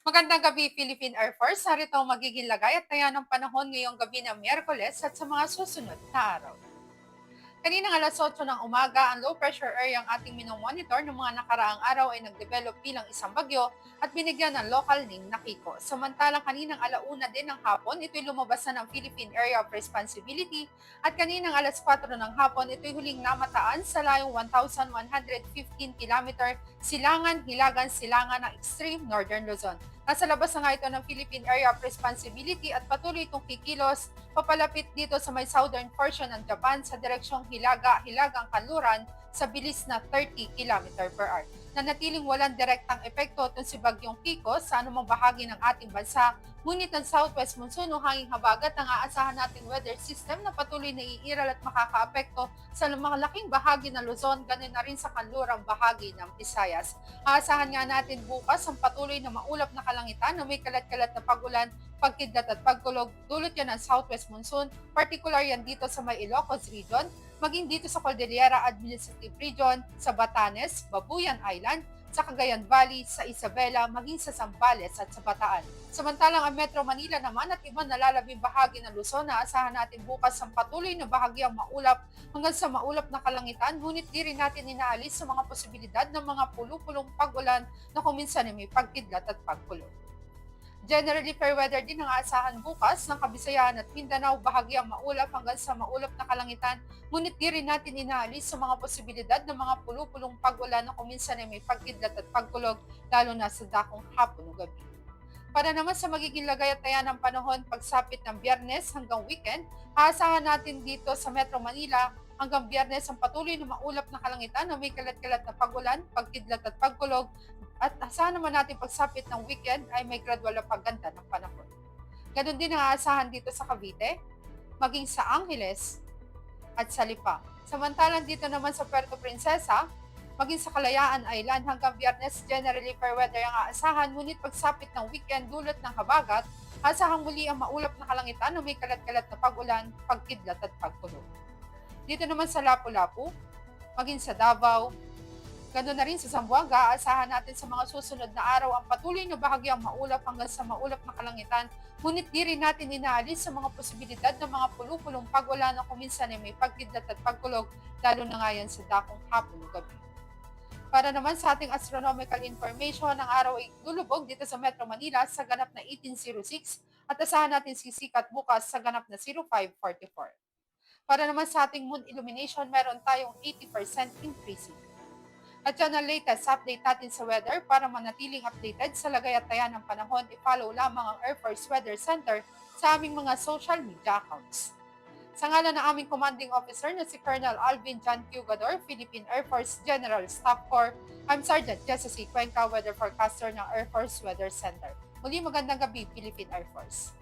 Magandang gabi, Philippine Air Force. Narito ang magiging lagay at taya ng panahon ngayong gabi ng Miyerkules at sa mga susunod na araw. Kaninang alas 8 ng umaga, ang low pressure area ang ating minomonitor ng mga nakaraang araw ay nagdevelop bilang isang bagyo at binigyan ng local name na Kiko. Samantalang kaninang alauna din ng hapon, ito'y lumabas na ng Philippine Area of Responsibility at kaninang alas 4 ng hapon, ito'y huling namataan sa layong 1,115 km silangan, hilagan, silangan ng extreme northern Luzon. Nasa labas na nga ito ng Philippine Area of Responsibility at patuloy itong kikilos papalapit dito sa may southern portion ng Japan sa direksyong Hilaga-Hilagang Kanluran sa bilis na 30 km per hour. Nanatiling walang direktang epekto itong si Bagyong Kiko sa anumang bahagi ng ating bansa, ngunit ang southwest monsoon o hanging habagat ang aasahan nating weather system na patuloy na iiral at makakaapekto sa malaking bahagi ng Luzon, ganun na rin sa kanlurang bahagi ng Visayas. Aasahan nga natin bukas ang patuloy na maulap na kalangitan na may kalat-kalat na pagulan, pagkidlat at pagkulog. Dulot yan ng southwest monsoon, particular yan dito sa may Ilocos region, maging dito sa Cordillera Administrative Region, sa Batanes, Babuyan Island, sa Cagayan Valley, sa Isabela, maging sa Zambales at sa Bataan. Samantalang ang Metro Manila naman at ibang nalalabing bahagi ng Luzon na asahan natin bukas ang patuloy na bahagyang maulap hanggang sa maulap na kalangitan, ngunit di rin natin inaalis sa mga posibilidad ng mga pulupulong pag-ulan na kuminsan ay may pagkidlat at pagkulog. Generally fair weather din ang aasahan bukas ng Kabisayan at Mindanao, bahagyang maulap hanggang sa maulap na kalangitan, ngunit di rin natin inaalis sa mga posibilidad ng mga pulupulong pag-ulan na kuminsan ay may pagkidlat at pagkulog, lalo na sa dakong hapon o gabi. Para naman sa magiging lagay at taya ng panahon pagsapit ng Biyernes hanggang weekend, aasahan natin dito sa Metro Manila hanggang Biyernes ang patuloy na maulap na kalangitan na may kalat-kalat na pagulan, pagkidlat at pagkulog, at asahan naman natin pagsapit ng weekend ay may gradual na pagganda ng panahon. Ganon din ang aasahan dito sa Cavite, maging sa Angeles at sa Lipa. Samantalang dito naman sa Puerto Princesa, maging sa Kalayaan Island hanggang Biyernes, generally fair weather ang aasahan, ngunit pagsapit ng weekend dulot ng habagat, asahang muli ang maulap na kalangitan na may kalat-kalat na pag-ulan, pagkidlat at pagkulog. Dito naman sa Lapu-Lapu, maging sa Davao, ganoon na rin sa Zamboanga, aasahan natin sa mga susunod na araw ang patuloy na bahagyang maulap hanggang sa maulap na kalangitan, ngunit di rin natin inaalis sa mga posibilidad ng mga pulupulong pag-ulan na kuminsan ay may pagkidlat at pagkulog, lalo na nga yan sa dakong hapon o gabi. Para naman sa ating astronomical information, ang araw ay lulubog dito sa Metro Manila sa ganap na 1806 at asahan natin sisikat bukas sa ganap na 0544. Para naman sa ating moon illumination, meron tayong 80% increasing. At yan ang latest update natin sa weather. Para manatiling updated sa lagay at taya ng panahon, i-follow lamang ang Air Force Weather Center sa aming mga social media accounts. Sa ngalan ng aming commanding officer na si Colonel Alvin John Cugador, Philippine Air Force General Staff Corps, I'm Sergeant Jessa C. Cuenca, Weather Forecaster ng Air Force Weather Center. Muli magandang gabi, Philippine Air Force.